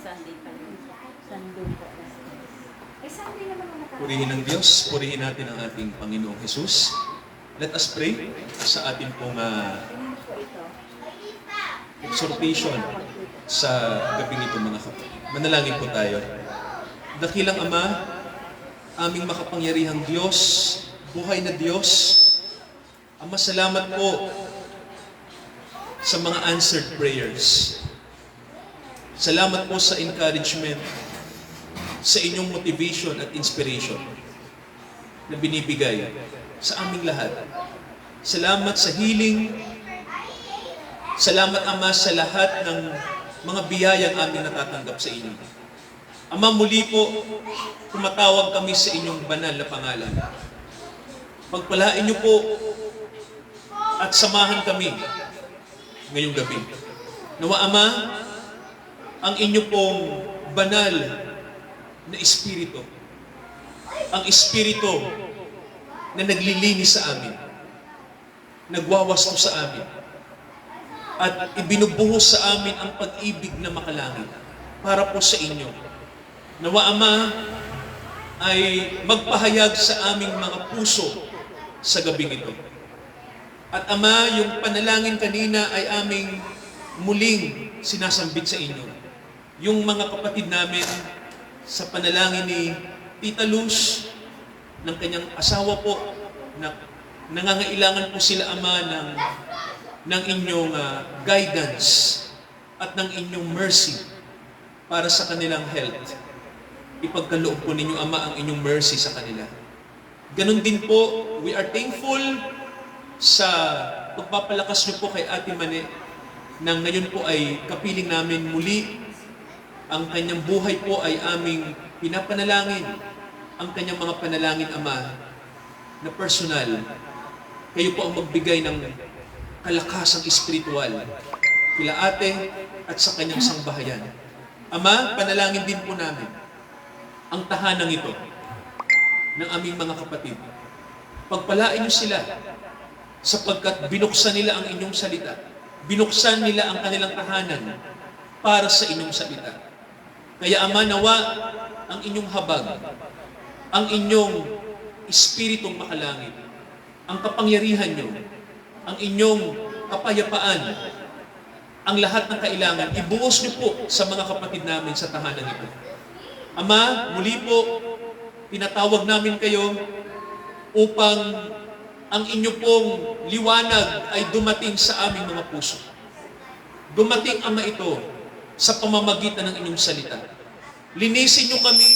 Sunday pa yun. Sunday po. Eh, Sunday naman ang nakakita. Purihin ng Diyos, purihin natin ang ating Panginoong Jesus. Let us pray sa ating pong Kanino po ito? exhortation sa gabing ito mga kapatid. Manalangin po tayo. Dakilang Ama, aming makapangyarihang Diyos, buhay na Diyos, Ama, salamat po sa mga answered prayers. Salamat po sa encouragement, sa inyong motivation at inspiration na binibigay sa aming lahat. Salamat sa healing. Salamat, Ama, sa lahat ng mga biyayang aming natatanggap sa inyo. Ama, muli po, tumatawag kami sa inyong banal na pangalan. Pagpalain niyo po at samahan kami ngayong gabi. Nawa, Ama, ang inyo pong banal na Espiritu, ang Espiritu na naglilinis sa amin, nagwawasto sa amin, at ibinubuhos sa amin ang pag-ibig na makalangit para po sa inyo. Nawa, Ama, ay magpahayag sa aming mga puso sa gabing ito. At Ama, yung panalangin kanina ay aming muling sinasambit sa inyo. Yung mga kapatid namin sa panalangin ni Tita Luz, ng kanyang asawa po, na nangangailangan po sila, Ama, ng inyong guidance at ng inyong mercy para sa kanilang health. Ipagkaloob po ninyo, Ama, ang inyong mercy sa kanila. Ganon din po, we are thankful sa pagpapalakas niyo po kay Ate Mane na ngayon po ay kapiling namin muli. Ang kanyang buhay po ay aming pinapanalangin. Ang kanyang mga panalangin, Ama, na personal. Kayo po ang magbigay ng kalakasang espiritual kila Ate at sa kanyang sangbahayan. Ama, panalangin din po namin ang tahanang ito ng aming mga kapatid. Pagpalain niyo sila sapagkat binuksan nila ang inyong salita. Binuksan nila ang kanilang tahanan para sa inyong salita. Kaya, Ama, nawa ang inyong habag, ang inyong espiritong makalangit, ang kapangyarihan nyo, ang inyong kapayapaan, ang lahat ng kailangan, ibuos nyo po sa mga kapatid namin sa tahanan ito. Ama, muli po, tinatawag namin kayo upang ang inyo pong liwanag ay dumating sa aming mga puso. Dumating, Ama, ito sa pamamagitan ng inyong salita. Linisin nyo kami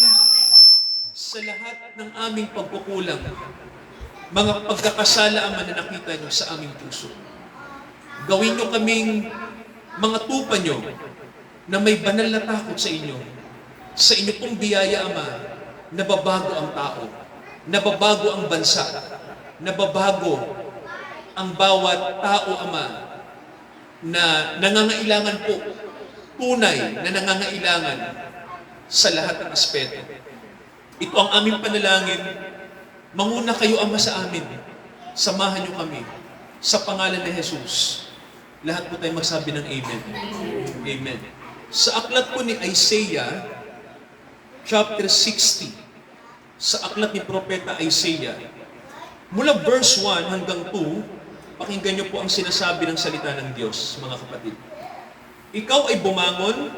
sa lahat ng aming pagkukulang, mga pagkakasala, Ama, na nakita nyo sa aming puso. Gawin nyo kaming mga tupa nyo na may banal na takot sa inyo. Sa inyo pong biyaya, Ama, nababago ang tao, nababago ang bansa, nababago ang bawat tao, Ama, na nangangailangan po, tunay na nangangailangan sa lahat ng aspeto. Ito ang aming panalangin. Manguna kayo, Ama, sa amin. Samahan niyo kami. Sa pangalan ni Jesus. Lahat po tayo magsabi ng Amen. Amen. Sa aklat po ni Isaiah, chapter 60, sa aklat ni Propeta Isaiah, mula verse 1 hanggang 2, pakinggan niyo po ang sinasabi ng salita ng Diyos, mga kapatid. Ikaw ay bumangon,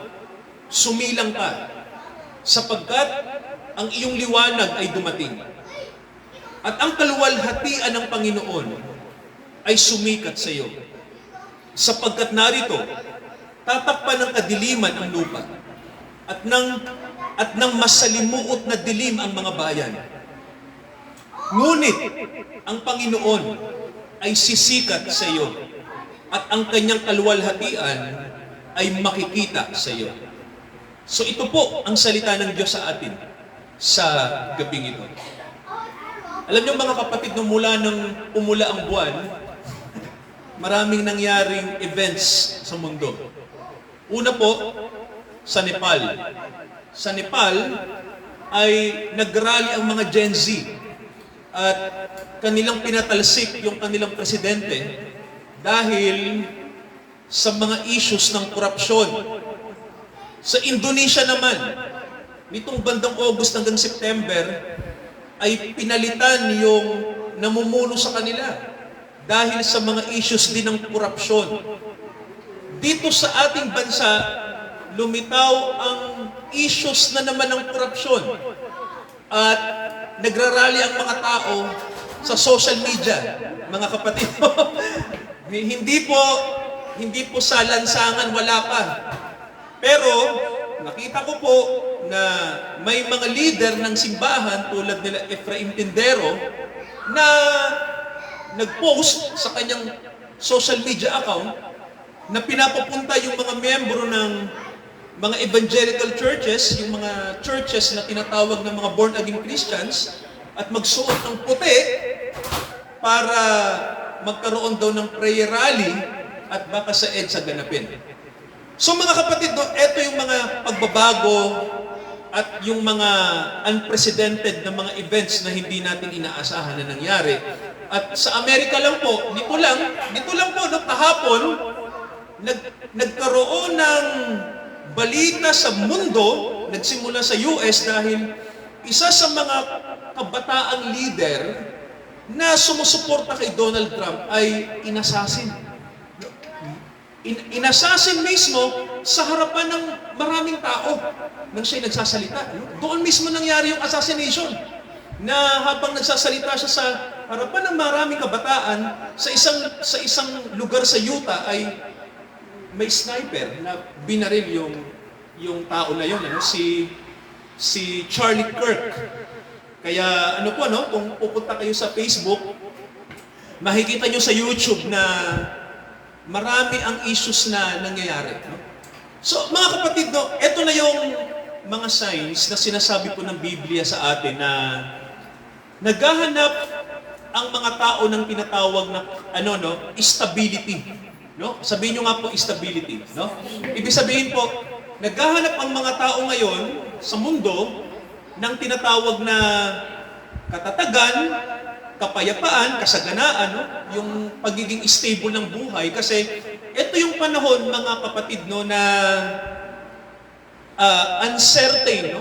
sumilang ka, sapagkat ang iyong liwanag ay dumating. At ang kaluwalhatian ng Panginoon ay sumikat sa iyo. Sapagkat narito, tatakpan ng kadiliman ang lupa, at ng masalimuot na dilim ang mga bayan. Ngunit, ang Panginoon ay sisikat sa iyo, at ang kanyang kaluwalhatian ay makikita sa iyo. So ito po ang salita ng Diyos sa atin sa gabing ito. Alam niyo, mga kapatid, nung nung umula ang buwan, maraming nangyaring events sa mundo. Una po, sa Nepal. Sa Nepal ay nagrally ang mga Gen Z at kanilang pinatalsik yung kanilang presidente dahil sa mga issues ng korupsyon, Sa Indonesia naman, nitong bandang August hanggang September, ay pinalitan yung namumuno sa kanila dahil sa mga issues din ng korupsyon. Dito sa ating bansa, lumitaw ang issues na naman ng korupsyon at nagrarally ang mga tao sa social media, mga kapatid. hindi po sa lansangan, wala pa. Pero nakita ko po na may mga leader ng simbahan tulad nila Efraim Tindero na nag-post sa kanyang social media account na pinapapunta yung mga miyembro ng mga evangelical churches, yung mga churches na tinatawag ng mga born-again Christians, at magsuot ng puti para magkaroon daw ng prayer rally at baka sa EDSA ganapin. So mga kapatid, ito yung mga pagbabago at yung mga unprecedented na mga events na hindi natin inaasahan na nangyari. At sa Amerika lang po, nito lang po, kahapon, nagkaroon ng balita sa mundo, nagsimula sa US dahil isa sa mga kabataang leader na sumusuporta kay Donald Trump ay inasasin. Inasasin mismo sa harapan ng maraming tao nang siya'y nagsasalita. Doon mismo nangyari yung assassination na habang nagsasalita siya sa harapan ng maraming kabataan sa isang lugar sa Utah ay may sniper na binaril yung tao na yun, si Charlie Kirk. Kaya kung pupunta kayo sa Facebook, makikita nyo sa YouTube na marami ang issues na nangyayari. So, mga kapatid, ito na yung mga signs na sinasabi po ng Biblia sa atin na naghahanap ang mga tao ng tinatawag na stability. Sabihin nyo nga po stability. Ibig sabihin po, naghahanap ang mga tao ngayon sa mundo ng tinatawag na katatagan, kapayapaan, kasaganaan, yung pagiging stable ng buhay. Kasi ito yung panahon, mga kapatid, na uncertain,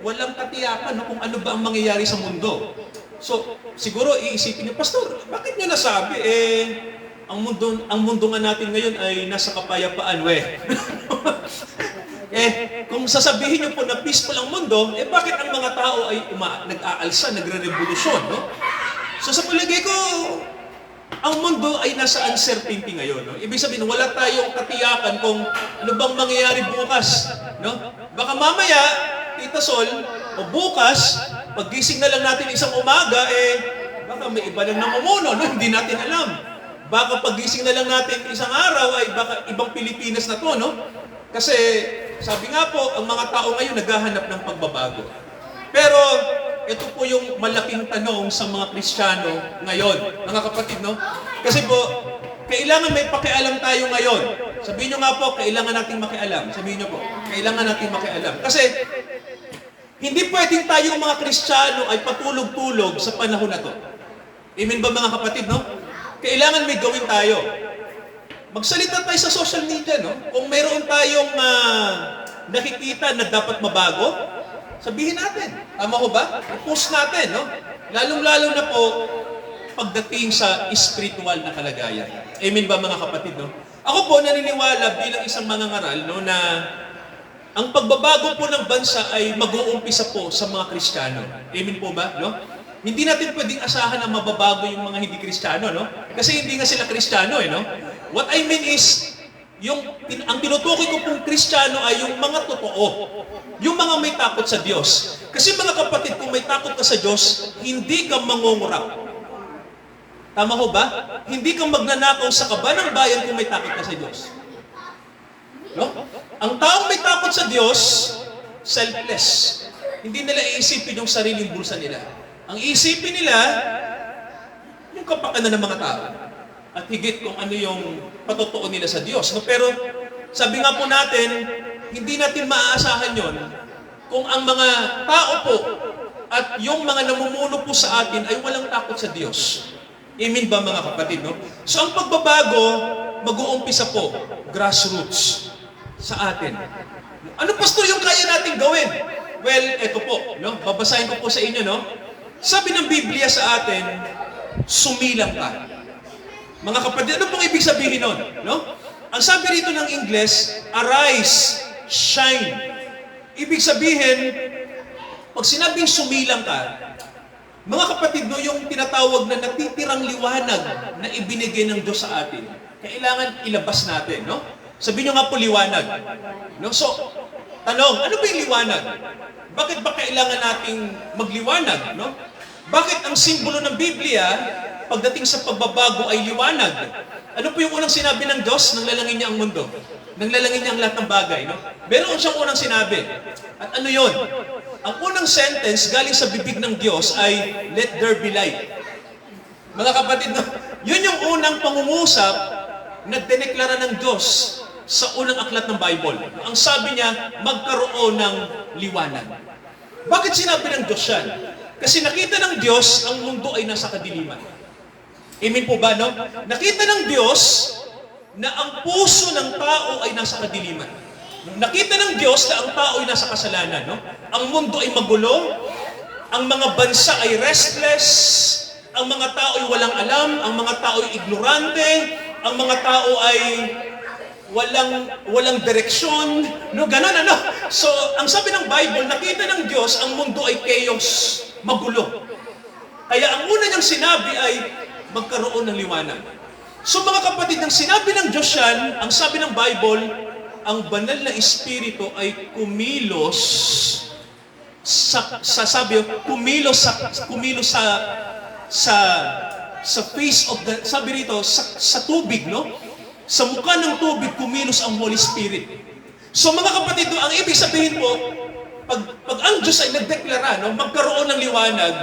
walang katiyakan kung ano ba ang mangyayari sa mundo. So, siguro iisipin niyo, Pastor, bakit niyo nasabi? Ang mundo nga natin ngayon ay nasa kapayapaan, kung sasabihin niyo po na peaceful ang mundo, bakit ang mga tao ay nag-aalsa, nagre-revolusyon, So sa palagay ko, ang mundo ay nasa uncertainty ngayon. Ibig sabihin, wala tayong katiyakan kung ano bang mangyayari bukas. Baka mamaya, Tita Sol, o bukas, paggising na lang natin isang umaga, baka may iba lang namumuno, hindi natin alam. Baka paggising na lang natin isang araw, ay baka ibang Pilipinas na to, Kasi, sabi nga po, ang mga tao ngayon naghahanap ng pagbabago. Pero, ito po yung malaking tanong sa mga Kristiyano ngayon, mga kapatid, Kasi po, kailangan may pakialam tayo ngayon. Sabihin nyo nga po, kailangan nating makialam. Sabihin nyo po, kailangan nating makialam. Kasi, hindi pwedeng tayong mga Kristiyano ay patulog-tulog sa panahon na to. Amen ba mga kapatid, Kailangan may gawin tayo. Magsalita tayo sa social media, Kung mayroon tayong nakikita na dapat mabago, sabihin natin. Tama ko ba? I-post natin, Lalong-lalo na po pagdating sa spiritual na kalagayan. Amen ba mga kapatid, Ako po naniniwala bilang isang mangangaral, na ang pagbabago po ng bansa ay mag-uumpisa po sa mga Kristiyano. Amen po ba, Hindi natin pwedeng asahan na mababago yung mga hindi Kristiyano, Kasi hindi nga sila Kristiyano, What I mean is, ang tinutukoy ko pong Kristiyano ay yung mga totoo. Yung mga may takot sa Diyos. Kasi mga kapatid, kung may takot ka sa Diyos, hindi ka mangungurap. Tama ho ba? Hindi ka magnanakaw sa kaba ng bayan kung may takot ka sa Diyos. Ang taong may takot sa Diyos, selfless. Hindi nila iisipin yung sariling bulsa nila. Ang iisipin nila, yung kapakanan ng mga tao. At higit kung ano yung patotoo nila sa Diyos. Pero sabi nga po natin, hindi natin maaasahan yon kung ang mga tao po at yung mga namumuno po sa atin ay walang takot sa Diyos. Amen ba mga kapatid? So ang pagbabago, mag-uumpisa po, grassroots sa atin. Ano pastor yung kaya nating gawin? Well, eto po, no? Babasahin ko po sa inyo, no? Sabi ng Biblia sa atin, sumilang ka. Mga kapatid, ano pong ibig sabihin nun? No? Ang sabi rito ng Ingles, arise, shine. Ibig sabihin, pag sinabing sumilang ka, mga kapatid, no, yung tinatawag na natitirang liwanag na ibinigay ng Diyos sa atin, kailangan ilabas natin, no? Sabihin nyo nga po liwanag. No? So, tanong, ano ba yung liwanag? Bakit ba kailangan nating magliwanag? No? Bakit ang simbolo ng Biblia, pagdating sa pagbabago ay liwanag? Ano po yung unang sinabi ng Diyos? Nanglalangin niya ang mundo. Nanglalangin niya ang lahat ng bagay. No? Meron siyang unang sinabi. At ano yon? Ang unang sentence galing sa bibig ng Diyos ay, let there be light. Mga kapatid, no? Yun yung unang pangungusap na dineklara ng Diyos sa unang aklat ng Bible. Ang sabi niya, magkaroon ng liwanag. Bakit sinabi ng Diyos yan? Kasi nakita ng Diyos, ang mundo ay nasa kadiliman. Amen po ba, no? Nakita ng Diyos na ang puso ng tao ay nasa kadiliman. Nakita ng Diyos na ang tao ay nasa kasalanan, no? Ang mundo ay magulo, ang mga bansa ay restless, ang mga tao ay walang alam, ang mga tao ay ignorante, ang mga tao ay walang direksyon, no, ganun, ano. So, ang sabi ng Bible, nakita ng Diyos, ang mundo ay chaos, magulo. Kaya ang una niyang sinabi ay, magkaroon ng liwanag. So, mga kapatid, nang sinabi ng Diyos yan, ang sabi ng Bible, ang banal na espiritu ay kumilos sa face of the, sabi rito, sa tubig, no? Sa mukha ng tubig, kumilos ang Holy Spirit. So mga kapatid, ang ibig sabihin po, pag ang Diyos ay nagdeklara, no, magkaroon ng liwanag,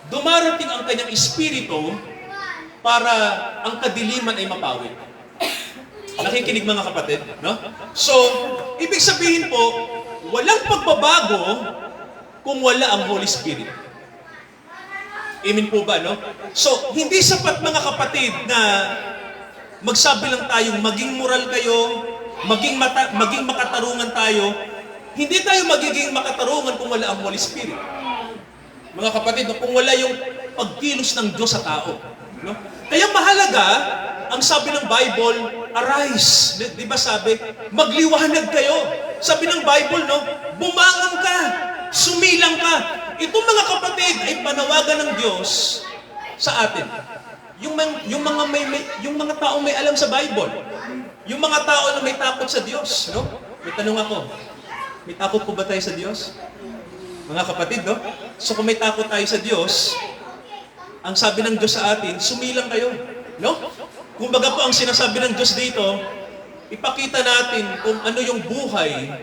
dumarating ang kanyang espiritu para ang kadiliman ay mapawi. Nakikinig mga kapatid, no? So, ibig sabihin po, walang pagbabago kung wala ang Holy Spirit. Amen po ba, no? So, hindi sapat mga kapatid na magsabi lang tayong maging moral kayo, maging makatarungan tayo. Hindi tayo magiging makatarungan kung wala ang Holy Spirit. Mga kapatid, no, kung wala yung pagkilos ng Diyos sa tao. No? Kaya mahalaga, ang sabi ng Bible, arise. Di ba sabi, magliwanag kayo. Sabi ng Bible, no, bumangon ka, sumilang ka. Itong mga kapatid ay panawagan ng Diyos sa atin. Yung mga taong may alam sa Bible, yung mga tao na may takot sa Diyos, no? May tanong ako, may takot po ba tayo sa Diyos? Mga kapatid, no? So kung may takot tayo sa Diyos, ang sabi ng Diyos sa atin, sumilang kayo, no? Kumbaga po ang sinasabi ng Diyos dito, ipakita natin kung ano yung buhay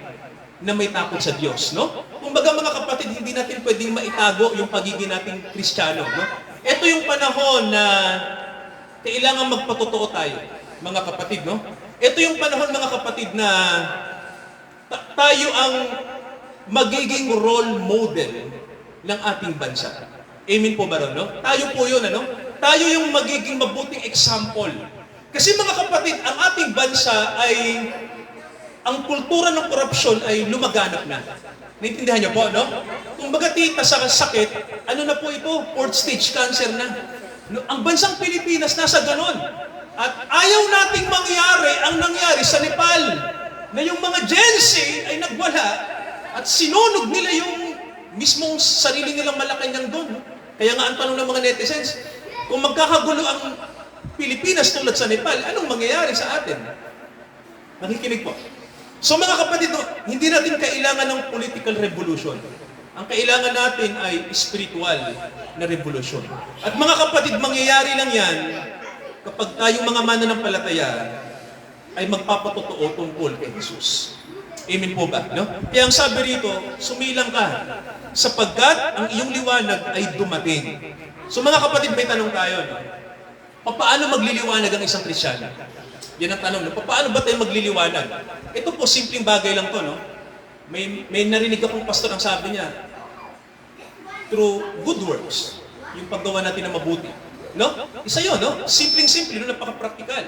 na may takot sa Diyos, no? Kumbaga mga kapatid, hindi natin pwedeng maitago yung pagiging nating Kristiyano, no? Ito yung panahon na kailangan magpatotoo tayo, mga kapatid, no? Ito yung panahon, mga kapatid, na tayo ang magiging role model ng ating bansa. Amen po ba ron, no? Tayo po yun, ano? Tayo yung magiging mabuting example. Kasi mga kapatid, ang ating bansa ay, ang kultura ng korupsyon ay lumaganap na. Naintindihan niyo po, no? Kung baga tita sa sakit, ano na po ito? 4th stage cancer na. No, ang bansang Pilipinas nasa ganon. At ayaw nating mangyari ang nangyari sa Nepal, na yung mga Gen Z ay nagwala at sinunog nila yung mismong sarili nilang Malacanang doon. Kaya nga ang tanong ng mga netizens, kung magkakagulo ang Pilipinas tulad sa Nepal, anong mangyayari sa atin? Nakikinig po. So mga kapatid, hindi natin kailangan ng political revolution. Ang kailangan natin ay spiritual na revolution. At mga kapatid, mangyayari lang yan kapag tayong mga mananampalataya ay magpapatotoo tungkol kay Jesus. Amen po ba? No? Kaya ang sabi rito, sumilang ka sapagkat ang iyong liwanag ay dumating. So mga kapatid, may tanong tayo. No? Paano magliliwanag ang isang Kristiyano? Yan ang tanong. No? Paano ba tayo magliliwanag? Ito po, simpleng bagay lang to, no? May narinig akong pastor ang sabi niya, through good works, yung paggawa natin na mabuti. No? Isa yun, no? Simpleng-simple, no? Napaka-praktikal.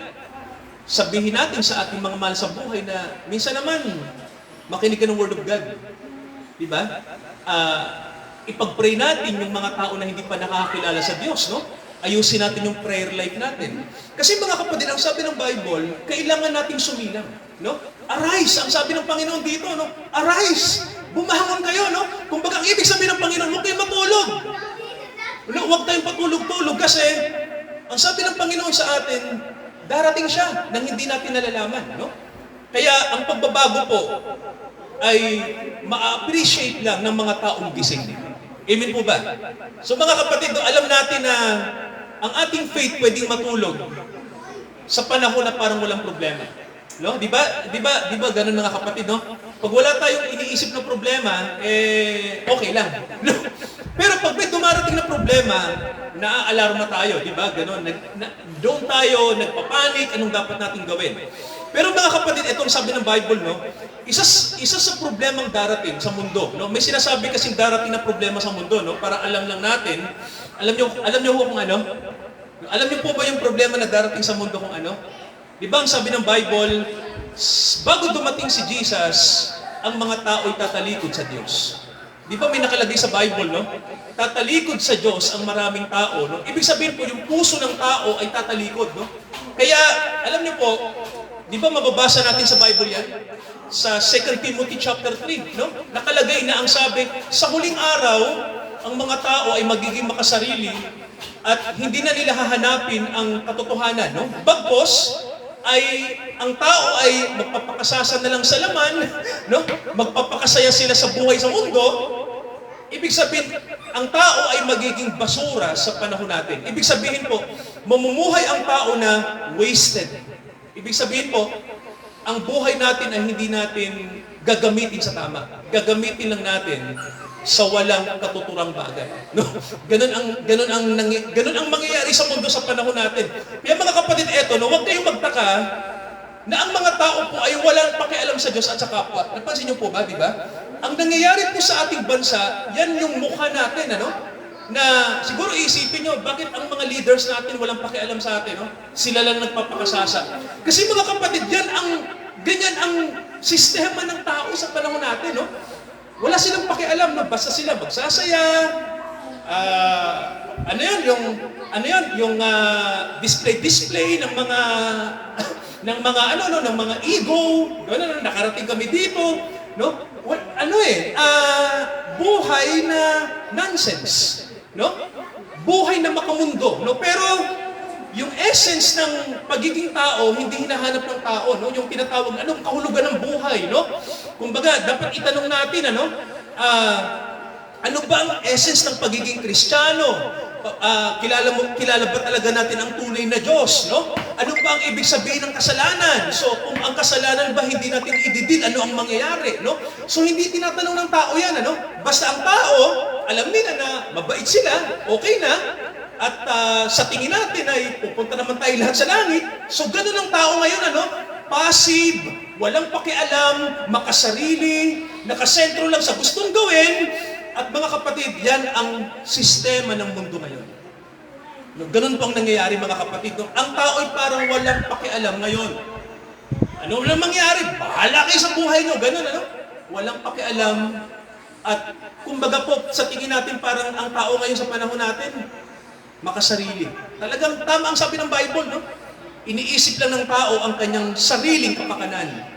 Sabihin natin sa ating mga mahal sa buhay na minsan naman, Makinig ka ng Word of God. Di ba? Ipag-pray natin yung mga tao na hindi pa nakakakilala sa Diyos, no? Ayusin natin yung prayer life natin. Kasi mga kapatid, ang sabi ng Bible, kailangan nating sumilang, no? Arise, ang sabi ng Panginoon dito, no? Arise! Bumahangon kayo, no? Kung bagang ibig sabihin ng Panginoon, huwag kayong matulog. No, huwag tayong patulog-tulog kasi ang sabi ng Panginoon sa atin, darating siya nang hindi natin nalalaman, no? Kaya ang pagbabago po ay ma-appreciate lang ng mga taong gising. Amen po ba? So mga kapatid, alam natin na ang ating faith pwedeng matulog sa panahon na parang walang problema. No? Di ba ganun mga kapatid, no? Pag wala tayong iniisip na problema, okay lang. No? Pero pag may dumarating na problema, naaalarma tayo, di ba? Ganun. Doon tayo nagpapanik, anong dapat nating gawin? Pero mga kapatid, itong sabi ng Bible, no? Isa sa problemang darating sa mundo, no? May sinasabi kasing darating na problema sa mundo, no? Para alam lang natin, alam niyo kung ano? Alam niyo po ba yung problema na darating sa mundo kung ano? Di ba ang sabi ng Bible, bago dumating si Jesus, ang mga tao ay tatalikod sa Diyos. Di ba may nakalagay sa Bible, no? Tatalikod sa Diyos ang maraming tao, no? Ibig sabihin po, yung puso ng tao ay tatalikod, no? Kaya, alam niyo po, di ba mababasa natin sa Bible yan? Sa 2 Timothy chapter 3, no? Nakalagay na ang sabi, sa huling araw, ang mga tao ay magiging makasarili at hindi na nila hahanapin ang katotohanan, no? Bagpos, ang tao ay magpapakasasa na lang sa laman, no? Magpapakasaya sila sa buhay sa mundo. Ibig sabihin, ang tao ay magiging basura sa panahon natin. Ibig sabihin po, mamumuhay ang tao na wasted. Ibig sabihin po, ang buhay natin ay hindi natin gagamitin sa tama. Gagamitin lang natin sa walang katuturang bagay. No? Ganun ang mangyayari sa mundo sa panahon natin. Kaya mga kapatid, eto, no, huwag kayong magtaka na ang mga tao po ay walang pakialam sa Diyos at sa kapwa. Napansin niyo po ba, di ba? Ang nangyayari po sa ating bansa, yan yung mukha natin, ano? Na siguro isipin nyo, bakit ang mga leaders natin walang pakialam sa atin, no? Sila lang nagpapakasasa. Kasi mga kapatid, ganyan ang sistema ng tao sa panahon natin, no? Wala silang pakialam, no? Basta sila magsasaya, yung display ng mga ng mga ego, gano'n, nakarating kami dito, no? Buhay na nonsense, no? Buhay na makamundo, no? Pero yung essence ng pagiging tao, hindi hinahanap ng tao, no? Yung tinatawag, anong kahulugan ng buhay, no? Kumbaga, dapat itanong natin, ano ba ang essence ng pagiging Kristiyano? Kilala ba talaga natin ang tunay na Diyos, no? Ano ba ang ibig sabihin ng kasalanan? So, kung ang kasalanan ba hindi natin ididil, ano ang mangyayari, no? So, hindi tinatanong ng tao yan, ano? Basta ang tao, alam nila na mabait sila, okay na, at sa tingin natin ay pupunta naman tayo lahat sa langit. So, ganun ang tao ngayon, passive, walang pakialam, makasarili, nakasentro lang sa gustong gawin. At mga kapatid, yan ang sistema ng mundo ngayon. No, ganun po ang nangyayari mga kapatid. No? Ang tao ay parang walang pakialam ngayon. Ano lang mangyari? Bahala kayo sa buhay nyo. Ganun, ano? Walang pakialam. At kumbaga po, sa tingin natin parang ang tao ngayon sa panahon natin, makasarili. Talagang tama ang sabi ng Bible, no? Iniisip lang ng tao ang kanyang sariling kapakanan.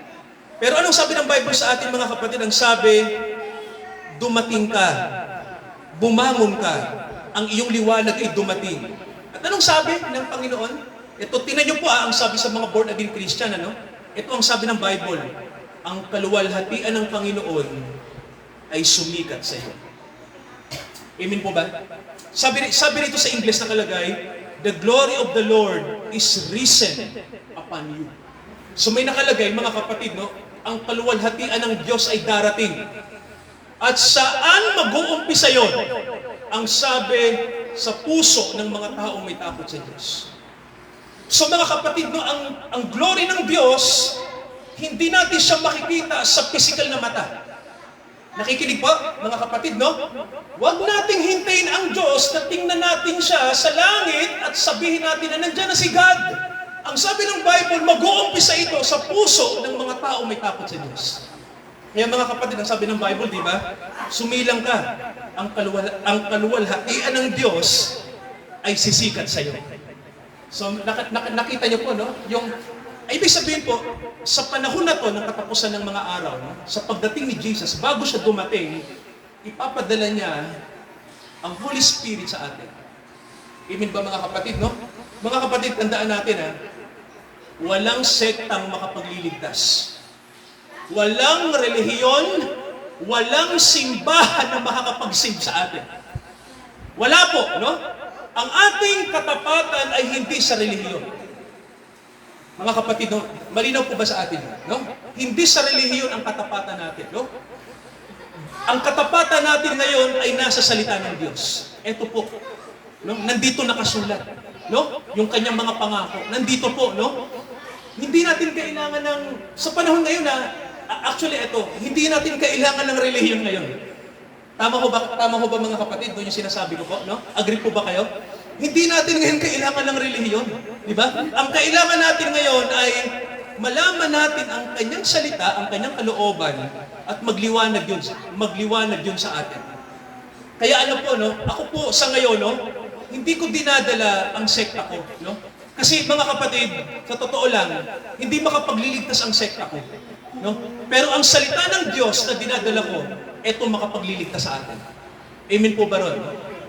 Pero anong sabi ng Bible sa atin mga kapatid? Ang sabi, dumating ka, bumangon ka, ang iyong liwanag ay dumating. At anong sabi ng Panginoon? Ito, tingnan niyo po ang sabi sa mga born again Christian, ano? Ito ang sabi ng Bible, ang kaluwalhatian ng Panginoon ay sumikat sa iyo. Amen po ba? Sabi rito sa English nakalagay, the glory of the Lord is risen upon you. So may nakalagay, mga kapatid, no? Ang kaluwalhatian ng Diyos ay darating. At saan mag-uumpisa yon? Ang sabi, sa puso ng mga taong may takot sa Diyos. So mga kapatid, no, ang glory ng Diyos, hindi natin siya makikita sa physical na mata. Nakikinig po, mga kapatid, no? Huwag nating hintayin ang Diyos na tingnan natin siya sa langit at sabihin natin na nandiyan na si God. Ang sabi ng Bible, mag-uumpisa ito sa puso ng mga taong may takot sa Diyos. Kaya mga kapatid, ang sabi ng Bible, di ba? Sumilang ka. Ang kaluwalhatian ng Diyos ay sisikat sa iyo. So, nakita niyo po, no? Ibig sabihin po, sa panahon na to, ng katapusan ng mga araw, no? Sa pagdating ni Jesus, bago siya dumating, ipapadala niya ang Holy Spirit sa atin. Amen ba mga kapatid, no? Mga kapatid, tandaan natin, walang sektang makapagliligtas. Walang relihiyon, walang simbahan na makakapag-save sa atin. Wala po, no? Ang ating katapatan ay hindi sa relihiyon. Mga kapatid, no? Malinaw po ba sa atin, no? Hindi sa relihiyon ang katapatan natin, no? Ang katapatan natin ngayon ay nasa salita ng Diyos. Ito po, no? Nandito nakasulat, no? Yung kanyang mga pangako, nandito po, no? Hindi natin kailangan ng, sa panahon ngayon actually ito, hindi natin kailangan ng relihiyon ngayon. Tama ho ba mga kapatid, doon yung sinasabi ko po, no? Agree po ba kayo? Hindi natin ngayon kailangan ng relihiyon, di ba? Ang kailangan natin ngayon ay malaman natin ang kanyang salita, ang kanyang kalooban, at magliwanag yun sa atin. Kaya ano po, no? Ako po sa ngayon, no? Hindi ko dinadala ang sekta ko, no? Kasi mga kapatid, sa totoo lang, hindi makapagliligtas ang sekta ko. No? Pero ang salita ng Diyos na dinadala ko, ito makapagliligtas sa atin. Amen po ba ron?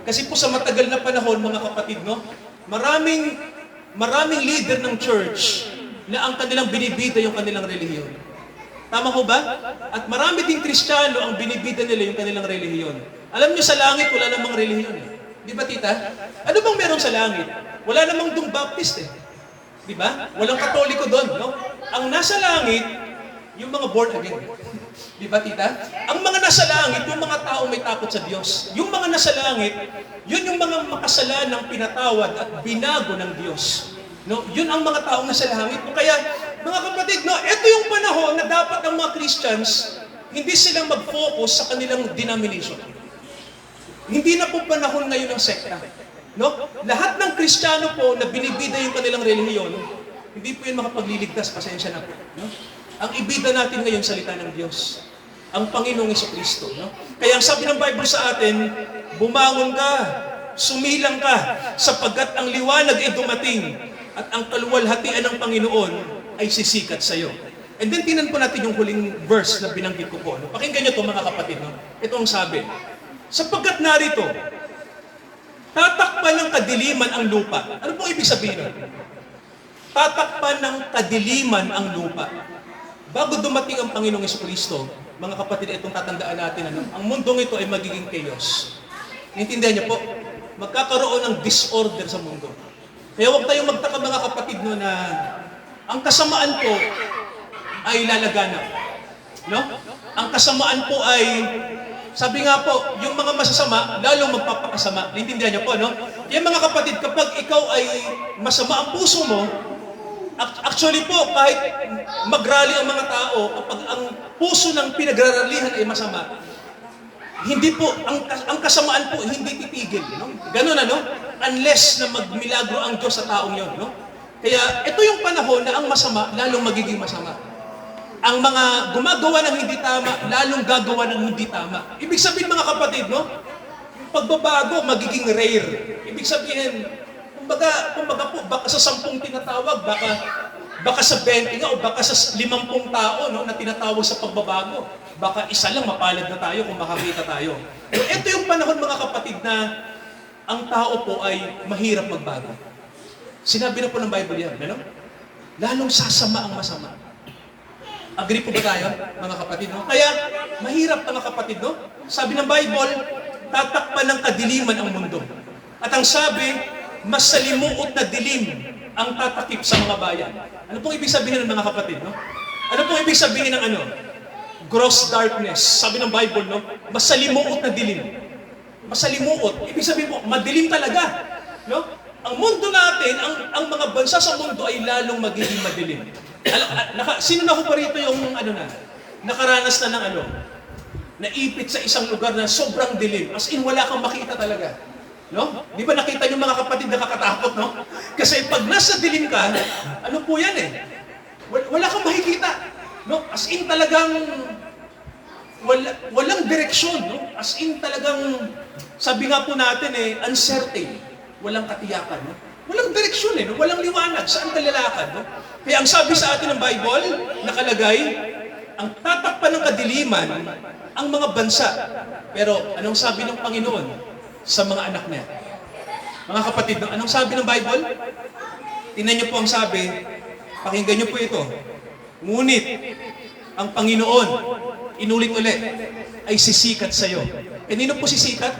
Kasi po sa matagal na panahon, mga kapatid, no? Maraming leader ng church na ang kanilang binibida yung kanilang relihiyon. Tama ko ba? At marami ding Kristiyano ang binibida nila yung kanilang relihiyon. Alam niyo sa langit, wala namang relihiyon. Di ba, tita? Ano bang meron sa langit? Wala namang dung Baptist eh. Di ba? Walang Katoliko doon, no? Ang nasa langit, yung mga born again. Di ba, tita? Ang mga nasa langit, yung mga tao may takot sa Diyos. Yung mga nasa langit, yun yung mga makasalanang pinatawad at binago ng Diyos. No? Yun ang mga taong nasa langit. Kaya, mga kapatid, no, ito yung panahon na dapat ang mga Christians, hindi silang mag-focus sa kanilang denomination. Hindi na po panahon ngayon ng sekta. No? Lahat ng Kristiyano po na binibida yung kanilang relihiyon, hindi po yun makapagliligtas, pasensya na po. No? Ang ibida natin ngayon, salita ng Diyos. Ang Panginoong Jesucristo. No? Kaya ang sabi ng Bible sa atin, bumangon ka, sumilang ka, sapagkat ang liwanag ay dumating at ang kaluwalhatian ng Panginoon ay sisikat sa iyo. And then, tinan po natin yung huling verse na binanggit ko po. No? Pakinggan nyo ito, mga kapatid. No? Ito ang sabi. Sapagkat narito, tatakpan ng kadiliman ang lupa. Ano pong ibig sabihin? Tatakpan ng kadiliman ang lupa. Bago dumating ang Panginoong Jesucristo, mga kapatid, itong tatandaan natin, ang mundong ito ay magiging chaos. Naintindihan niyo po? Magkakaroon ng disorder sa mundo. Kaya huwag tayong magtaka, mga kapatid, no, na ang kasamaan po ay lalaganap. No? Ang kasamaan po ay, sabi nga po, yung mga masasama, lalong magpapakasama. Naintindihan niyo po, no? Kaya mga kapatid, kapag ikaw ay masama ang puso mo, actually po, kahit mag-rally ang mga tao, kapag ang puso ng pinagraralihan ay masama, hindi po, ang kasamaan po, hindi titigil. No? Ganun ano? Unless na magmilagro ang Diyos sa taong yon. No? Kaya ito yung panahon na ang masama, lalong magiging masama. Ang mga gumagawa ng hindi tama, lalong gagawa ng hindi tama. Ibig sabihin, mga kapatid, no? Pagbabago, magiging rare. Ibig sabihin, kumbaga po, baka sa 10 tinatawag, baka sa 20 nga, o baka sa 50 tao, no, na tinatawag sa pagbabago. Baka isa lang mapalad na tayo kung makakita tayo. So, ito yung panahon, mga kapatid, na ang tao po ay mahirap magbago. Sinabi na po ng Bible yan, ano? Lalong sasama ang masama. Agree po ba tayo, mga kapatid, no? Kaya, mahirap, mga kapatid, no? Sabi ng Bible, tatakpan ng kadiliman ang mundo. At ang sabi, mas salimuot na dilim ang tatakip sa mga bayan. Ano pong ibig sabihin ng mga kapatid, no? Ano pong ibig sabihin ng ano? Gross darkness. Sabi ng Bible, no? Mas salimuot na dilim. Mas salimuot. Ibig sabihin po, madilim talaga. No? Ang mundo natin, ang mga bansa sa mundo ay lalong magiging madilim. Sino na ko pa rito yung nakaranas na ng naipit sa isang lugar na sobrang dilim. As in, wala kang makita talaga. No? Di ba nakita niyo, mga kapatid, nakakatakot, no? Kasi pag nasa dilim ka, ano po yan eh? Wala kang makikita. No? As in, talagang walang direksyon, no? As in talagang, sabi nga po natin uncertain. Walang katiyakan, no? Walang direksyon, no? Walang liwanag. Saan ka lalakad, no? Kaya ang sabi sa atin ng Bible, nakalagay, ang tatakpan ng kadiliman, ang mga bansa. Pero anong sabi ng Panginoon sa mga anak niya? Mga kapatid, no? Anong sabi ng Bible? Tingnan niyo po ang sabi, pakinggan niyo po ito. Ngunit, ang Panginoon, inulit-ulit, ay sisikat sa iyo. Kanino po sisikat?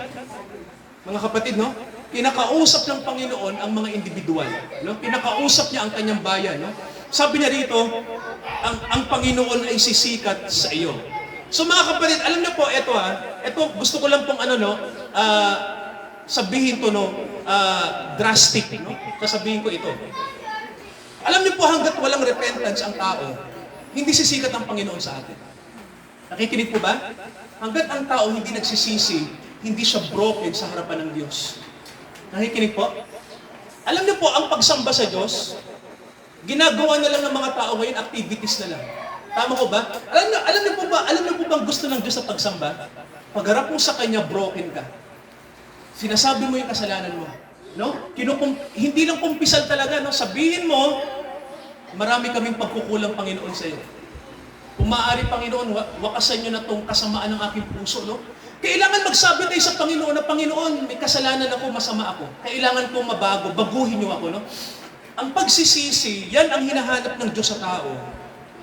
Mga kapatid, no? Pinakausap ng Panginoon ang mga individual. No? Pinakausap niya ang kanyang bayan. No? Sabi niya rito, ang Panginoon ay sisikat sa iyo. So mga kapatid, alam niyo po, ito gusto ko lang pong sabihin to, no? Drastic. No? Sasabihin ko ito. Alam niyo po, hanggat walang repentance ang tao, hindi sisikat ang Panginoon sa atin. Nakikinig po ba? Hanggat ang tao hindi nagsisisi, hindi siya broken sa harapan ng Diyos. Nakikinig po? Alam niyo po, ang pagsamba sa Diyos, ginagawa na lang ng mga tao ngayon, activities na lang. Tama ko ba? Alam niyo po ba ang gusto ng Diyos sa pagsamba? Pagharap mo sa Kanya, broken ka. Sinasabi mo yung kasalanan mo. No? Hindi lang kumpisal talaga. No? Sabihin mo, marami kaming pagkukulang, Panginoon, sa iyo. Kung maaari, Panginoon, wakasan niyo na itong kasamaan ng aking puso. No? Kailangan magsabi tayo sa Panginoon na, Panginoon, may kasalanan ako, masama ako. Kailangan kong mabago, baguhin niyo ako. No? Ang pagsisisi, yan ang hinahanap ng Diyos sa tao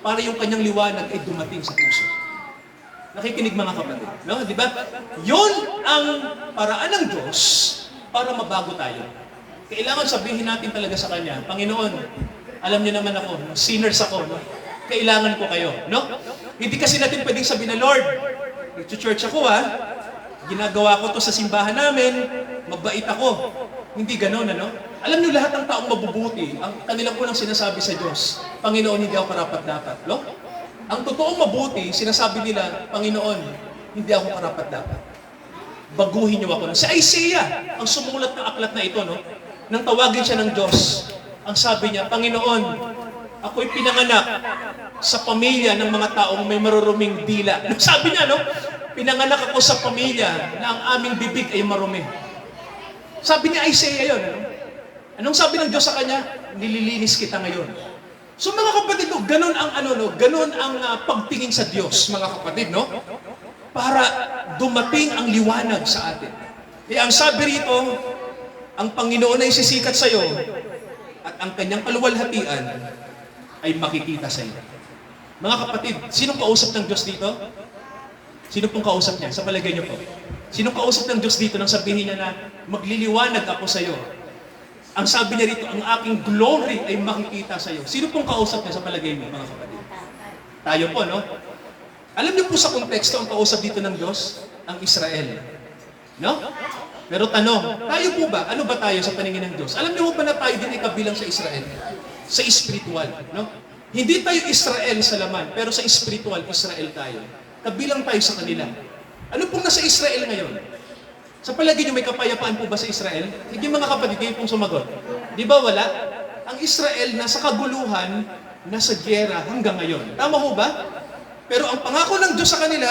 para yung kanyang liwanag ay dumating sa puso. Nakikinig mga kapatid. No? Di ba? Yun ang paraan ng Diyos para mabago tayo. Kailangan sabihin natin talaga sa Kanya, Panginoon, alam niyo naman ako, sinners ako, no? Kailangan ko kayo. No? Hindi kasi natin pwedeng sabihin na, Lord, nag-church ako ginagawa ko to sa simbahan namin, mabait ako. Hindi ganon, ano? Alam niyo lahat ng taong mabubuti, ang kanilang unang sinasabi sa Diyos, Panginoon, hindi ako karapat-dapat. No? Ang totoong mabuti, sinasabi nila, Panginoon, hindi ako karapat-dapat. Baguhin niyo ako. Si Isaiah, ang sumulat ng aklat na ito, no? Nang tawagin siya ng Diyos, ang sabi niya, Panginoon, ako'y pinanganak sa pamilya ng mga taong may maruruming dila. Sabi niya, no? Pinanganak ako sa pamilya na ang aming bibig ay marumi. Sabi ni Isaiah yun, ano? Anong sabi ng Diyos sa kanya? Nililinis kita ngayon. So mga kapatid, no, ganun ang pagtingin sa Diyos, mga kapatid, no? Para dumating ang liwanag sa atin. Kaya ang sabi rito, ang Panginoon ay sisikat sa iyo at ang kanyang kaluwalhatian ay makikita sa iyo. Mga kapatid, sinong kausap ng Diyos dito? Sino pong kausap niya? Sa palagay niyo po. Sinong kausap ng Diyos dito nang sabihin niya na magliliwanag ako sa iyo? Ang sabi niya rito, ang aking glory ay makikita sa iyo. Sino pong kausap niya sa palagay niyo, mga kapatid? Tayo po, no? Alam niyo po sa konteksto, ang kausap dito ng Diyos, ang Israel. No? Pero tanong, tayo po ba? Ano ba tayo sa paningin ng Diyos? Alam niyo po ba na tayo din ay kabilang sa Israel? Sa espiritual, no? Hindi tayo Israel sa laman, pero sa espiritual, Israel tayo. Kabilang tayo sa kanila. Ano pong nasa Israel ngayon? Sa palagi niyo, may kapayapaan po ba sa Israel? Hindi mga kapatid, kayo pong sumagot. Di ba wala? Ang Israel, nasa kaguluhan, nasa giyera hanggang ngayon. Tama ho ba? Pero ang pangako ng Diyos sa kanila,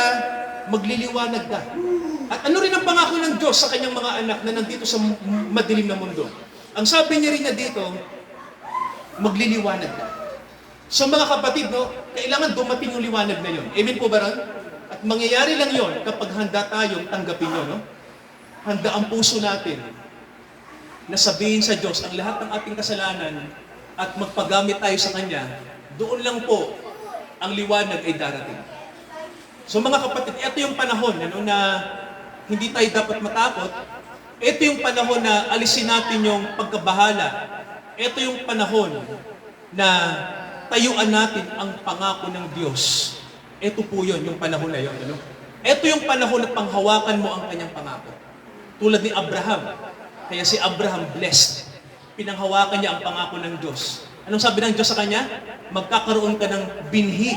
magliliwanag ka. At ano rin ang pangako ng Diyos sa kanyang mga anak na nandito sa madilim na mundo? Ang sabi niya rin na dito, magliliwanag ka. So mga kapatid, no, kailangan dumating yung liwanag na yun. Amen po ba ron? At mangyayari lang yon kapag handa tayong tanggapin yun. No? Handa ang puso natin na sabihin sa Diyos ang lahat ng ating kasalanan at magpagamit tayo sa Kanya, doon lang po ang liwanag ay darating. So mga kapatid, ito yung panahon na hindi tayo dapat matakot. Ito yung panahon na alisin natin yung pagkabahala. Ito yung panahon na tayuan natin ang pangako ng Diyos. Ito po yun, yung panahon na yun. Ano? Ito yung panahon na panghawakan mo ang kanyang pangako. Tulad ni Abraham. Kaya si Abraham blessed. Pinanghawakan niya ang pangako ng Diyos. Anong sabi ng Diyos sa kanya? Magkakaroon ka ng binhi.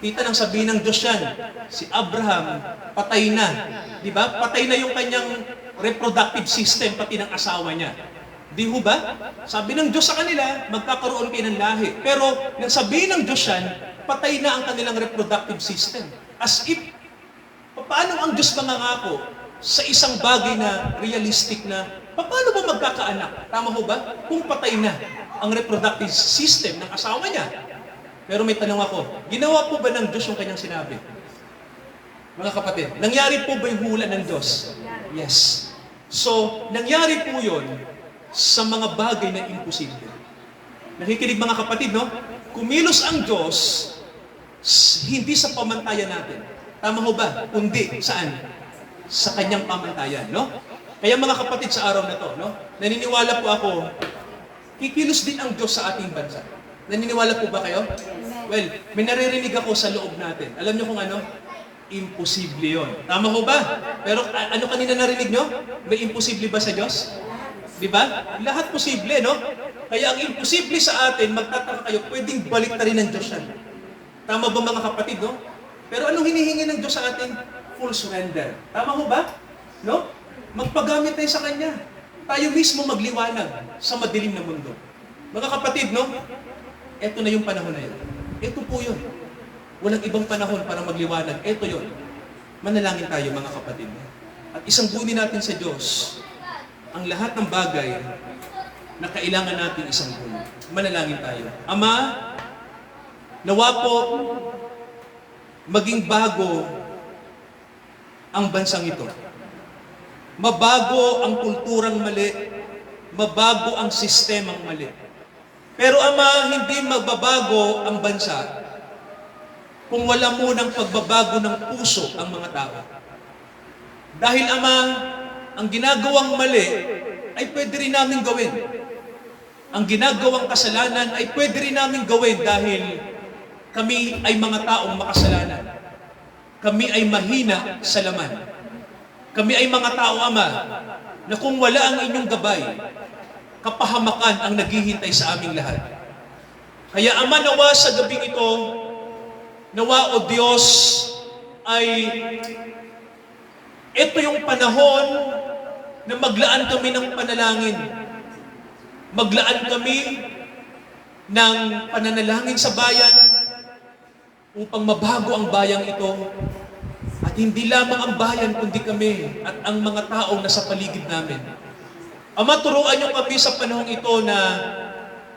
Tita nang sabihin ng Diyos yan. Si Abraham, patay na. Di ba? Patay na yung kanyang reproductive system, pati ng asawa niya. Di ho ba? Sabi ng Diyos sa kanila, magkakaroon kayo ng lahi. Pero nang sabihin ng Diyos yan, patay na ang kanilang reproductive system. As if Paano ang Diyos mangangako sa isang bagay na realistic na, paano ba magkakaanak? Tama ho ba? Kung patay na ang reproductive system ng asawa niya. Pero may tanong ako, ginawa po ba ng Diyos yung kanyang sinabi? Mga kapatid, nangyari po ba yung hula ng Diyos? Yes. So, nangyari po yun sa mga bagay na imposible. Nakikinig mga kapatid, no? Kumilos ang Diyos, hindi sa pamantayan natin. Tama ho ba? Kundi, saan? Sa kanyang pamantayan, no? Kaya mga kapatid, sa araw na to, no? Naniniwala po ako, kikilos din ang Diyos sa ating bansa. Naniniwala po ba kayo? Well, may naririnig ako sa loob natin. Alam niyo kung ano? Imposible yon. Tama ho ba? Pero ano kanina narinig nyo? May imposible ba sa Diyos? Di ba? Lahat posible, no? Kaya ang imposible sa atin, magtataka kayo, pwedeng balik na rin ng Diyos yan. Tama ba mga kapatid, no? Pero anong hinihingi ng Diyos sa atin? Full surrender. Tama ho ba? No? Magpagamit tayo sa Kanya. Tayo mismo magliwanag sa madilim na mundo. Mga kapatid, no? Ito na yung panahon na yun. Ito po yun. Walang ibang panahon para magliwanag. Ito yun. Manalangin tayo, mga kapatid. At isang bunin natin sa Diyos ang lahat ng bagay na kailangan natin isang bunin. Manalangin tayo. Ama, nawa po maging bago ang bansang ito. Mabago ang kulturang mali. Mabago ang sistemang mali. Pero Ama, hindi magbabago ang bansa kung wala munang pagbabago ng puso ang mga tao. Dahil Ama, ang ginagawang mali ay pwede rin namin gawin. Ang ginagawang kasalanan ay pwede rin namin gawin dahil kami ay mga taong makasalanan. Kami ay mahina sa laman. Kami ay mga tao, Ama, na kung wala ang inyong gabay, kapahamakan ang naghihintay sa aming lahat. Kaya Ama, nawa sa gabing ito, nawa o Diyos ay ito yung panahon na maglaan kami ng panalangin. Maglaan kami ng pananalangin sa bayan upang mabago ang bayang ito. At hindi lamang ang bayan, kundi kami at ang mga taong nasa paligid namin. Ama, turuan niyo kami sa panahong ito na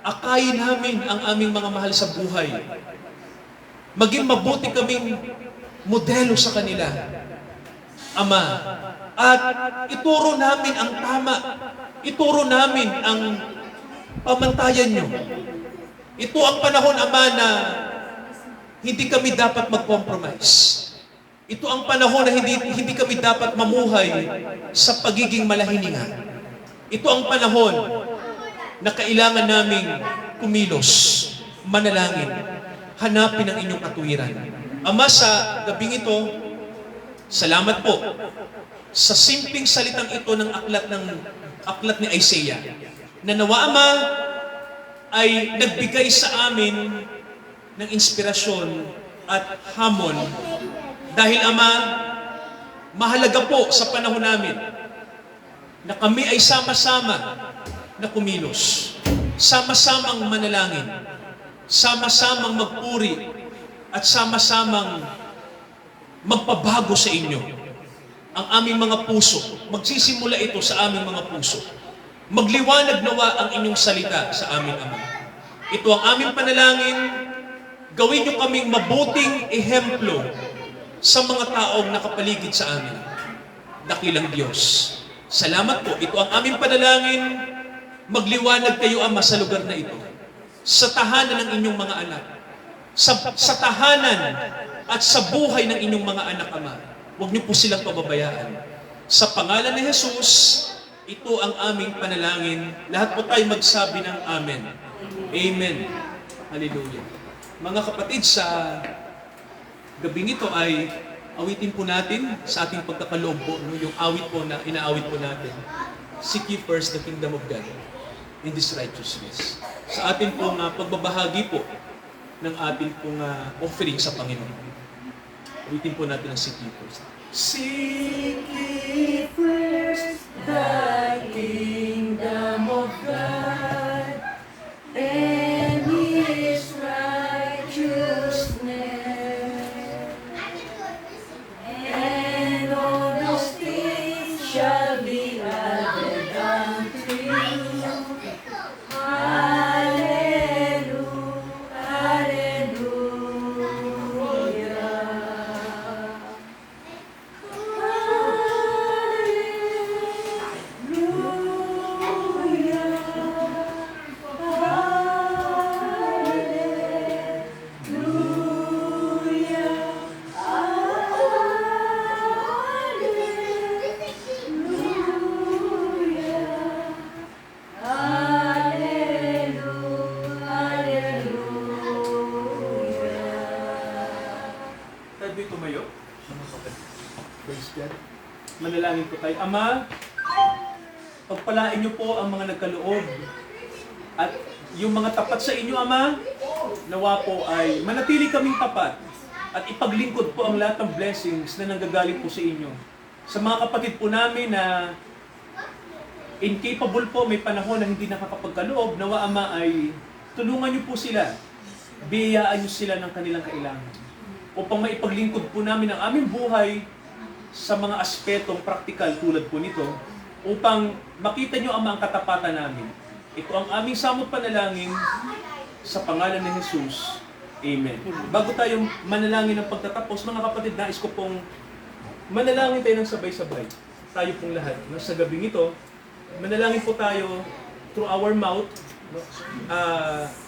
akayin namin ang aming mga mahal sa buhay. Maging mabuti kaming modelo sa kanila, Ama. At ituro namin ang tama. Ituro namin ang pamantayan niyo. Ito ang panahon, Ama, na hindi kami dapat mag-compromise. Ito ang panahon na hindi kami dapat mamuhay sa pagiging malahiningan. Ito ang panahon na kailangan naming kumilos, manalangin, hanapin ang inyong katuwiran. Ama, sa gabing ito, salamat po sa simpleng salitang ito ng aklat ni Isaiah, na nawa, Ama, ay nagbigay sa amin ng inspirasyon at hamon. Dahil Ama, mahalaga po sa panahon namin na kami ay sama-sama na kumilos, sama-samang manalangin, sama-samang magpuri, at sama-samang magpabago sa inyo. Ang aming mga puso, magsisimula ito sa aming mga puso. Magliwanag nawa ang inyong salita sa aming Ama. Ito ang aming panalangin, gawin niyo kaming mabuting ehemplo sa mga taong nakapaligid sa amin. Dakilang Diyos, salamat po. Ito ang aming panalangin. Magliwanag kayo, Ama, sa lugar na ito. Sa tahanan ng inyong mga anak. Sa tahanan at sa buhay ng inyong mga anak, Ama. Huwag niyo po silang pababayaan. Sa pangalan ni Jesus, ito ang aming panalangin. Lahat po tayo magsabi ng Amen. Amen. Hallelujah. Mga kapatid, sa gabing ito ay awitin po natin sa ating pagkakaloob po, no? Yung awit po na inaawit po natin. Seek ye first the kingdom of God in this righteousness. Sa ating pong pagbabahagi po ng ating pong offering sa Panginoon. Awitin po natin ang seek ye first. Seek ye first the kingdom of God and His righteousness, and Manalangin po tayo. Ama, pagpalain niyo po ang mga nagkaloob at yung mga tapat sa inyo, Ama, nawa po ay manatili kaming tapat at ipaglingkod po ang lahat ng blessings na nanggagaling po sa inyo. Sa mga kapatid po namin na incapable po, may panahon na hindi nakakapagkaloob, nawa Ama ay tulungan niyo po sila, biyayaan niyo sila ng kanilang kailangan upang maipaglingkod po namin ang aming buhay sa mga aspetong praktikal tulad po nito, upang makita nyo Ama ang katapatan namin. Ito ang aming samot panalangin sa pangalan ni Jesus. Amen. Bago tayo manalangin ng pagtatapos, mga kapatid, nais ko pong manalangin tayo ng sabay-sabay. Tayo pong lahat. Sa gabing ito, manalangin po tayo through our mouth, no?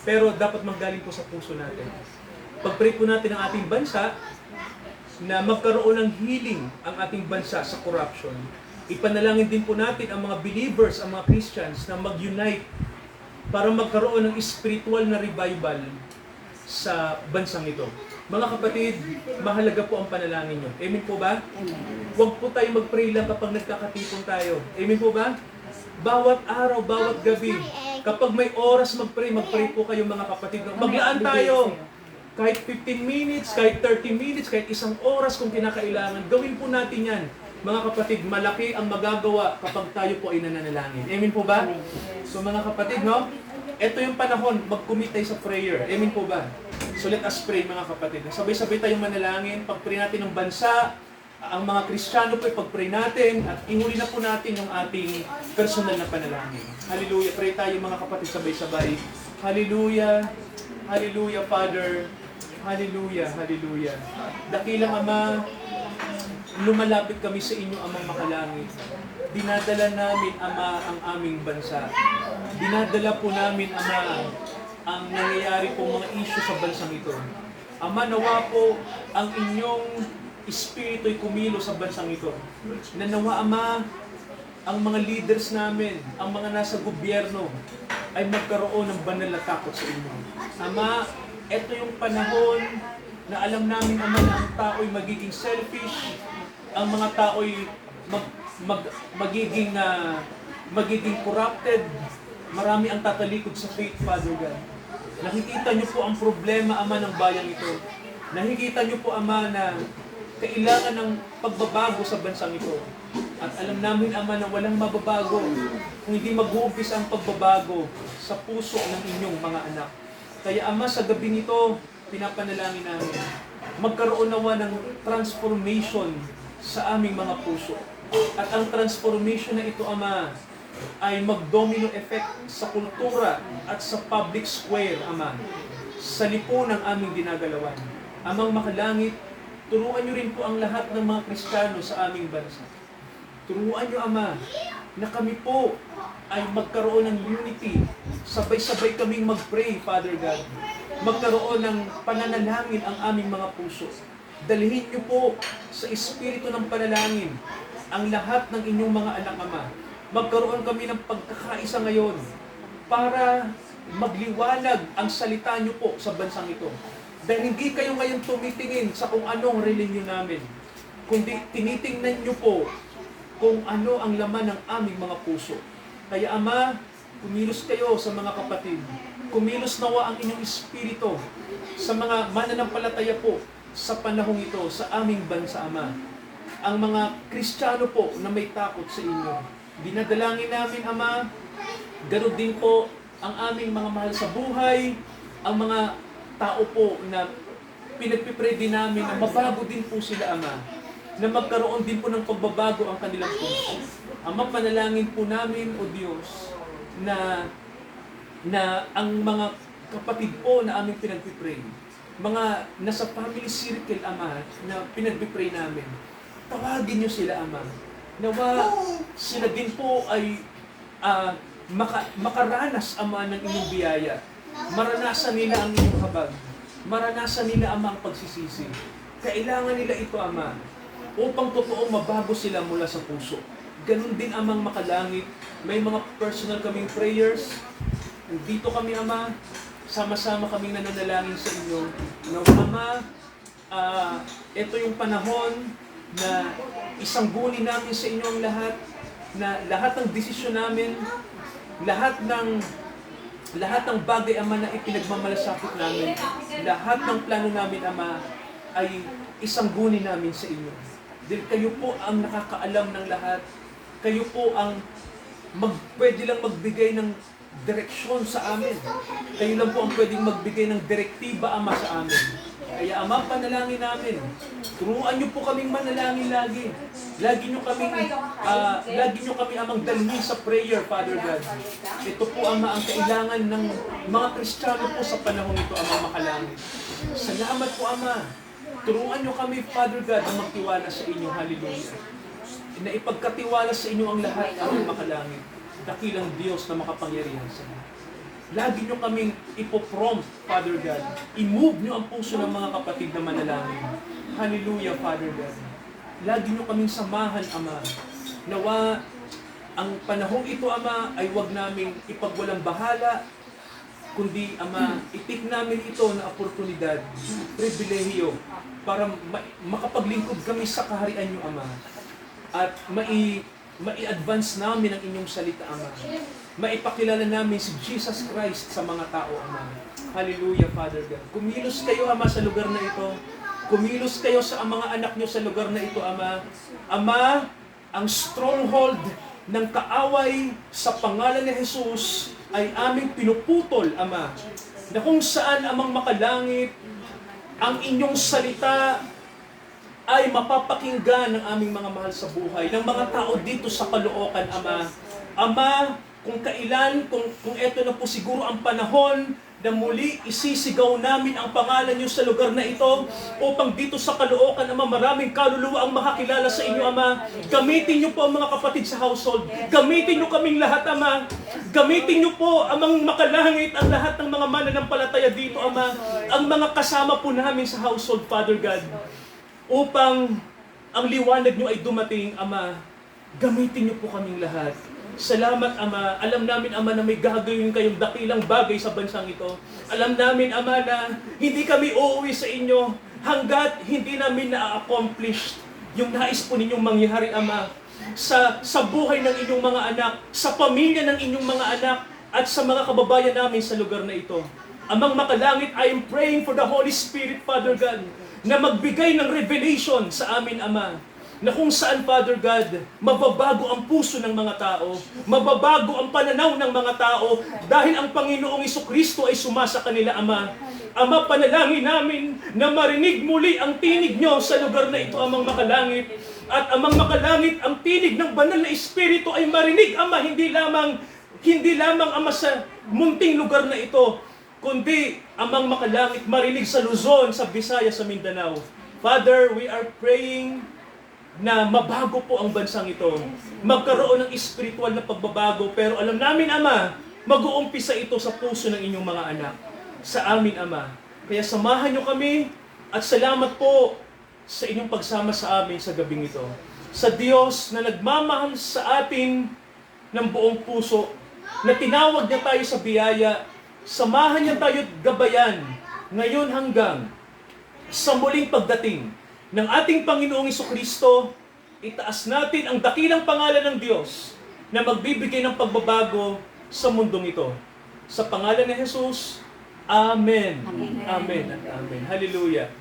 Pero dapat manggaling po sa puso natin. Pag-pray po natin ang ating bansa, na magkaroon ng healing ang ating bansa sa corruption. Ipanalangin din po natin ang mga believers, ang mga Christians na mag-unite para magkaroon ng spiritual na revival sa bansang ito. Mga kapatid, mahalaga po ang panalangin nyo. Amen po ba? Amen. Huwag po tayo mag-pray lang kapag nagkakatipon tayo. Amen po ba? Bawat araw, bawat gabi, kapag may oras mag-pray po kayo mga kapatid. Maglaan tayo. Kahit 15 minutes, kahit 30 minutes, kahit isang oras kung kinakailangan, gawin po natin yan. Mga kapatid, malaki ang magagawa kapag tayo po ay nananalangin. Amen po ba? So mga kapatid, no? Ito yung panahon, mag-commit tayo sa prayer. Amen po ba? So let us pray mga kapatid. Sabay-sabay tayong manalangin, pag-pray natin ng bansa, ang mga Kristiyano po, pag-pray natin, at ihuli na po natin yung ating personal na panalangin. Hallelujah. Pray tayo mga kapatid, sabay-sabay. Hallelujah. Hallelujah, Father. Hallelujah, hallelujah. Dakilang Ama, lumalapit kami sa inyo, Amang makalangit. Dinadala namin, Ama, ang aming bansa. Dinadala po namin, Ama, ang nangyayari po mga issue sa bansang ito. Ama, nawa po ang inyong espiritu'y kumilo sa bansang ito. Na nawa, Ama, ang mga leaders namin, ang mga nasa gobyerno, ay magkaroon ng banal na takot sa inyo. Ama, ito yung panahon na alam namin, Ama, na ang tao'y magiging selfish, ang mga tao'y magiging corrupted, marami ang tatalikod sa faith, Father God. Nakikita niyo po ang problema, Ama, ng bayang ito. Nakikita niyo po, Ama, na kailangan ng pagbabago sa bansang ito. At alam namin, Ama, na walang mababago kung hindi mag-uumpisa ang pagbabago sa puso ng inyong mga anak. Kaya Ama, sa gabi nito, pinapanalangin namin, magkaroon nawa ng transformation sa aming mga puso. At ang transformation na ito, Ama, ay mag-domino effect sa kultura at sa public square, Ama, sa lipunang aming ginagalawan. Amang makalangit, turuan niyo rin po ang lahat ng mga Kristiyano sa aming bansa. Turuan niyo, Ama, na kami po ay magkaroon ng unity. Sabay-sabay kaming mag-pray, Father God. Magkaroon ng pananalangin ang aming mga puso. Dalhin niyo po sa espiritu ng panalangin ang lahat ng inyong mga anak, Ama. Magkaroon kami ng pagkakaisa ngayon para magliwanag ang salita niyo po sa bansang ito. Dahil hindi kayo ngayon tumitingin sa kung anong relihiyon namin, kundi tinitingnan niyo po kung ano ang laman ng aming mga puso. Kaya Ama, kumilos kayo sa mga kapatid. Kumilos nawa ang inyong espiritu sa mga mananampalataya po sa panahong ito, sa aming bansa, Ama. Ang mga Kristiyano po na may takot sa inyo. Dinadalangin namin, Ama, ganoon din po ang aming mga mahal sa buhay, ang mga tao po na pinagpipray din namin na mabago din po sila, Ama, na magkaroon din po ng pagbabago ang kanilang puso. Ama, panalangin po namin, O Diyos, na ang mga kapatid po na aming pinagpipray, mga nasa family circle, Ama, na pinagpipray namin, tawagin niyo sila, Ama. Nawa sila din po ay makaranas, Ama, ng inyong biyaya. Maranasan nila ang inyong habag. Maranasan nila, Ama, ang pagsisisi. Kailangan nila ito, Ama, upang totoo mabago sila mula sa puso. Ganun din, Amang makalangit. May mga personal kaming prayers. Dito kami, Ama, sama-sama kaming nananalangin sa inyo. Na, Ama, ito yung panahon na isangguni namin sa inyo ang lahat, na lahat ng desisyon namin, lahat ng bagay, Ama, na ipinagmamalasakit namin, lahat ng plano namin, Ama, ay isangguni namin sa inyo. Dahil kayo po ang nakakaalam ng lahat. Kayo po ang pwede lang magbigay ng direksyon sa amin. Kayo lang po ang pwedeng magbigay ng direktiba, Ama, sa amin. Kaya, Ama, panalangin namin. Turuan niyo po kaming manalangin lagi. Lagi niyo kami, Amang, dalhin sa prayer, Father God. Ito po, Ama, ang kailangan ng mga Kristiyano po sa panahon ito, Ama, makalangin. Salamat po, Ama. Turuan niyo kami, Father God, na magtiwala sa inyo. Hallelujah. Na ipagkatiwala sa inyo ang lahat, Amang makalangin. Dakilang Diyos na makapangyarihan sa lahat. Lagi nyo kaming ipoprompt, Father God. I-move nyo ang puso ng mga kapatid na manalangin. Hallelujah, Father God. Lagi nyo kaming samahan, Ama. Nawa, ang panahong ito, Ama, ay huwag naming ipagwalang bahala, kundi, Ama, itik namin ito na oportunidad, pribilehiyo, para makapaglingkod kami sa kaharian nyo, Ama. At mai-advance namin ang inyong salita, Ama. Maipakilala namin si Jesus Christ sa mga tao, Ama. Hallelujah, Father God. Kumilos kayo, Ama, sa lugar na ito. Kumilos kayo sa mga anak nyo sa lugar na ito, Ama. Ama, ang stronghold ng kaaway sa pangalan ni Jesus ay aming pinuputol, Ama. Na kung saan, Amang makalangit, ang inyong salita ay mapapakinggan ng aming mga mahal sa buhay, ng mga tao dito sa Caloocan, Ama. Ama, kung kailan, kung eto na po siguro ang panahon na muli isisigaw namin ang pangalan niyo sa lugar na ito upang dito sa Caloocan, Ama, maraming kaluluwa ang makakilala sa inyo, Ama. Gamitin niyo po ang mga kapatid sa household. Gamitin niyo kaming lahat, Ama. Gamitin niyo po, Amang makalangit, ang lahat ng mga mananampalataya dito, Ama. Ang mga kasama po namin sa household, Father God. Upang ang liwanag niyo ay dumating, Ama. Gamitin niyo po kaming lahat. Salamat, Ama. Alam namin, Ama, na may gagawin kayong dakilang bagay sa bansang ito. Alam namin, Ama, na hindi kami uuwi sa inyo hanggat hindi namin na-accomplish yung nais po ninyong mangyari, Ama. Sa buhay ng inyong mga anak, sa pamilya ng inyong mga anak, at sa mga kababayan namin sa lugar na ito. Amang makalangit, I am praying for the Holy Spirit, Father God, na magbigay ng revelation sa amin, Ama. Na kung saan, Father God, mababago ang puso ng mga tao, mababago ang pananaw ng mga tao, dahil ang Panginoong Jesucristo ay sumasa kanila, Ama. Ama, panalangin namin na marinig muli ang tinig nyo sa lugar na ito, Amang makalangit. At Amang makalangit, ang tinig ng banal na Espiritu ay marinig, Ama, hindi lamang, Ama, sa munting lugar na ito, kundi, Amang makalangit, marinig sa Luzon, sa Visayas, sa Mindanao. Father, we are praying na mabago po ang bansang ito. Magkaroon ng espiritual na pagbabago. Pero alam namin, Ama, mag-uumpisa ito sa puso ng inyong mga anak. Sa amin, Ama. Kaya samahan nyo kami at salamat po sa inyong pagsama sa amin sa gabing ito. Sa Diyos na nagmamahal sa atin ng buong puso, na tinawag niya tayo sa biyaya, samahan niya tayo gabayan ngayon hanggang sa muling pagdating ng ating Panginoong Jesucristo. Itaas natin ang dakilang pangalan ng Diyos na magbibigay ng pagbabago sa mundong ito. Sa pangalan ni Jesus, Amen. Amen. Amen at Amen. Hallelujah.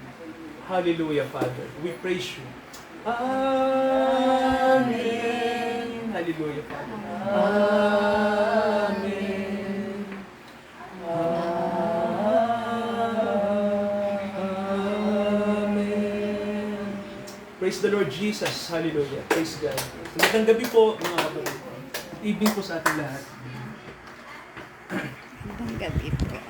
Hallelujah, Father. We praise you. Amen. Hallelujah, Father. Amen. Praise the Lord Jesus. Hallelujah. Praise God. Magandang gabi po, mga kapatid. Evening po sa ating lahat. Magandang gabi po.